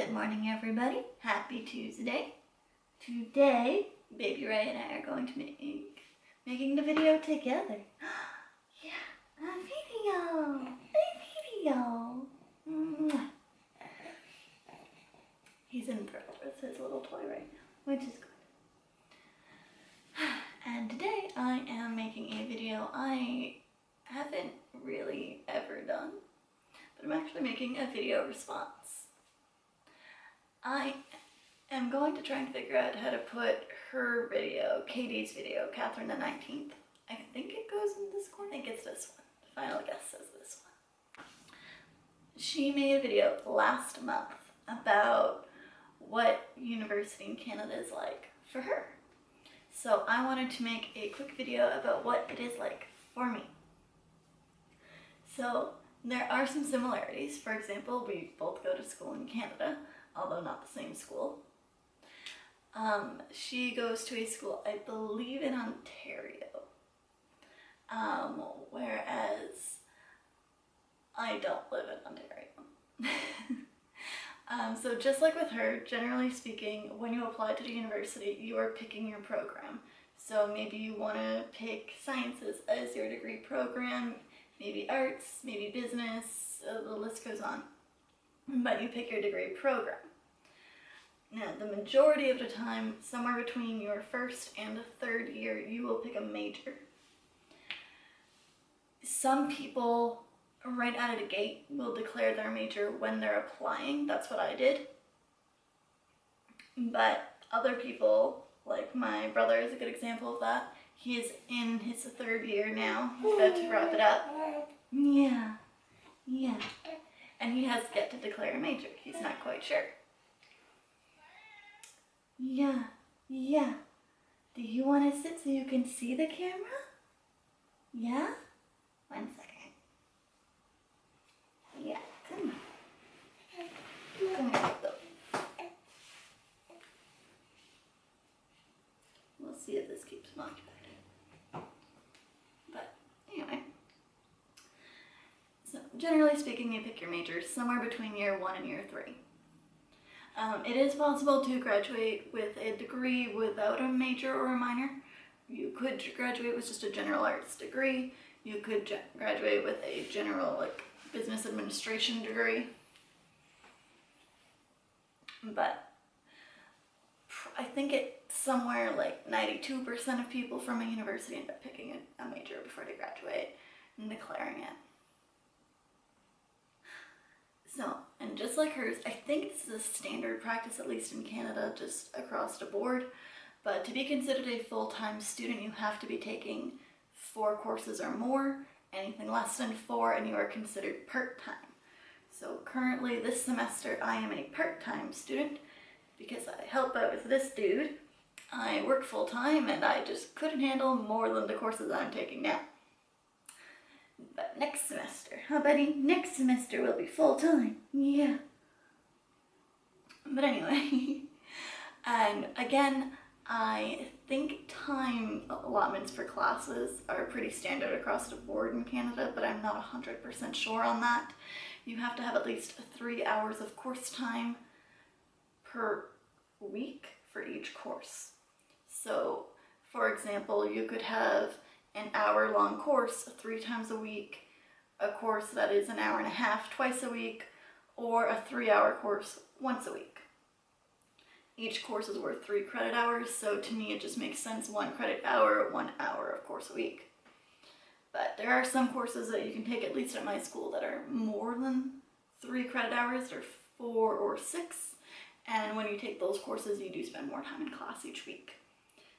Good morning, everybody. Happy Tuesday. Today, Baby Ray and I are going to making the video together. Yeah, a video. Mwah. He's enthralled with his little toy right now, which is good. And today I am making a video I haven't really ever done, but I'm actually making a video response. I am going to try and figure out how to put her video, Katie's video, Catherine the 19th. I think it goes in this corner. I think it's this one. Final guess says this one. She made a video last month about what university in Canada is like for her. So I wanted to make a quick video about what it is like for me. So there are some similarities. For example, we both go to school in Canada, although not the same school. She goes to a school, I believe, in Ontario, whereas I don't live in Ontario. So just like with her, generally speaking, when you apply to the university, you are picking your program. So maybe you want to pick sciences as your degree program, maybe arts, maybe business, the list goes on. But you pick your degree program. Now, the majority of the time, somewhere between your first and third year, you will pick a major. Some people, right out of the gate, will declare their major when they're applying. That's what I did. But other people, like my brother is a good example of that. He is in his third year now. He's about to wrap it up. Yeah. And he has yet to declare a major. He's not quite sure. Yeah. Do you want to sit so you can see the camera? Yeah? 1 second. Yeah, come on. Come here, though. We'll see if this keeps him occupied. But anyway. So generally speaking, you pick your major somewhere between year 1 and year 3. It is possible to graduate with a degree without a major or a minor. You could graduate with just a general arts degree. You could graduate with a general business administration degree. But I think it's somewhere like 92% of people from a university end up picking a major before they graduate and declaring it. So, and just like hers, I think this is a standard practice, at least in Canada, just across the board. But to be considered a full-time student, you have to be taking 4 courses or more. Anything less than 4, and you are considered part-time. So currently, this semester, I am a part-time student because I help out with this dude. I work full-time, and I just couldn't handle more than the courses I'm taking now. But next semester, huh buddy? Next semester will be full-time. Yeah. But anyway, and again, I think time allotments for classes are pretty standard across the board in Canada, but I'm not 100% sure on that. You have to have at least 3 hours of course time per week for each course. So, for example, you could have an hour-long course 3 times a week, a course that is an hour and a half twice a week, or a 3-hour course once a week. Each course is worth 3 credit hours, so to me it just makes sense, 1 credit hour, 1 hour of course a week. But there are some courses that you can take, at least at my school, that are more than 3 credit hours, or 4 or 6, and when you take those courses you do spend more time in class each week.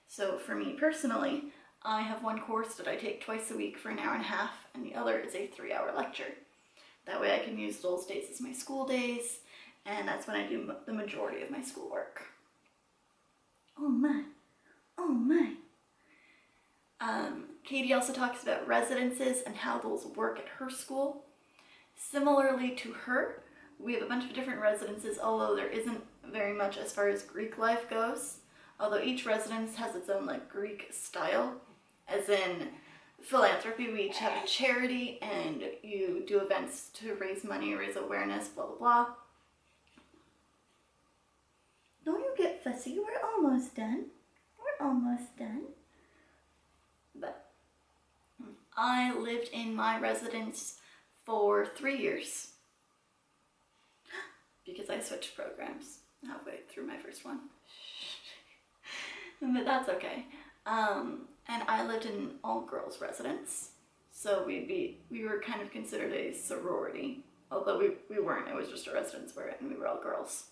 So for me personally, I have 1 course that I take twice a week for an hour and a half, and the other is a 3-hour lecture. That way I can use those days as my school days, and that's when I do the majority of my schoolwork. Oh my. Katie also talks about residences and how those work at her school. Similarly to her, we have a bunch of different residences, although there isn't very much as far as Greek life goes. Although each residence has its own Greek style, as in philanthropy, we each have a charity and you do events to raise money, raise awareness, blah blah blah. don't you get fussy. We're almost done. We're almost done. But I lived in my residence for 3 years because I switched programs halfway through my first one. But that's okay. And I lived in an all-girls residence, so we were kind of considered a sorority, although we weren't. It was just a residence and we were all girls.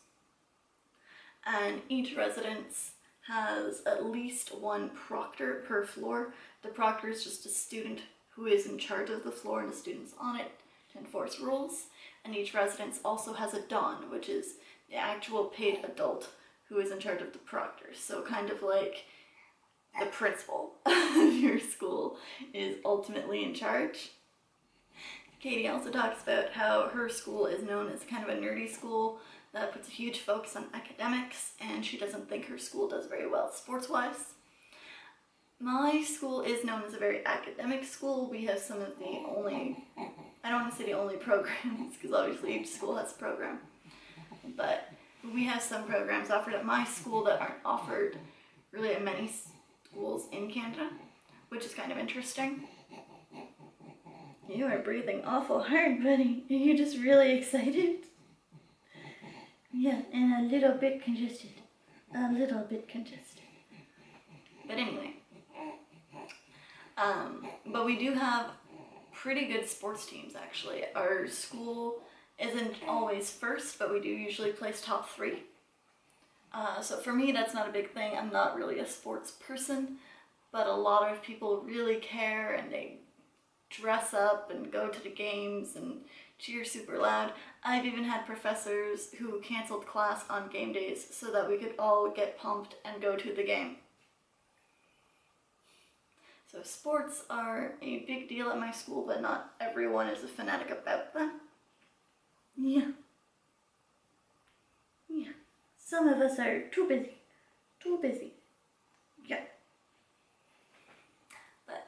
And each residence has at least one proctor per floor. The proctor is just a student who is in charge of the floor and the students on it to enforce rules. And each residence also has a don, which is the actual paid adult who is in charge of the proctors. So kind of like the principal of your school is ultimately in charge. Katie also talks about how her school is known as kind of a nerdy school that puts a huge focus on academics, and she doesn't think her school does very well sports-wise. My school is known as a very academic school. We have some of the only, I don't want to say the only programs, because obviously each school has a program, but we have some programs offered at my school that aren't offered really at many schools in Canada, which is kind of interesting. You are breathing awful hard, buddy. Are you just really excited? Yeah, and a little bit congested. A little bit congested. But anyway. But we do have pretty good sports teams, actually. Our school isn't always first, but we do usually place top 3. So for me, that's not a big thing. I'm not really a sports person, but a lot of people really care, and they dress up and go to the games and cheer super loud. I've even had professors who canceled class on game days so that we could all get pumped and go to the game. So sports are a big deal at my school, but not everyone is a fanatic about them. Yeah. Yeah. Some of us are too busy. Too busy. Yeah. But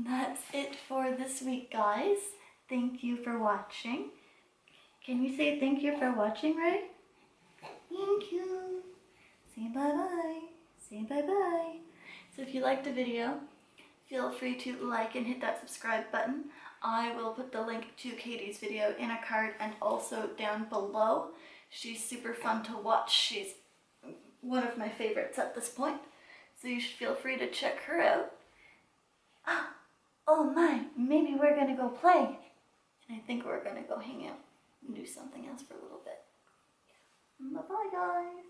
that's it for this week, guys. Thank you for watching. Can you say thank you for watching, right? Thank you. Say bye-bye. Say bye-bye. So if you liked the video, feel free to like and hit that subscribe button. I will put the link to Katie's video in a card and also down below. She's super fun to watch. She's one of my favorites at this point, so you should feel free to check her out. Oh my, maybe we're gonna go play. And I think we're gonna go hang out and do something else for a little bit. Bye-bye, guys.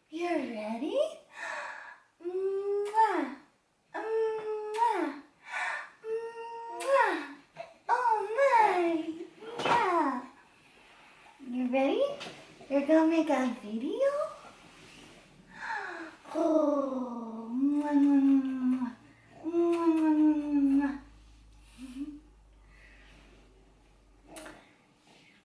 You ready? Mwah. Mwah. Mwah. Oh my. Yeah. You ready? You're gonna make a video?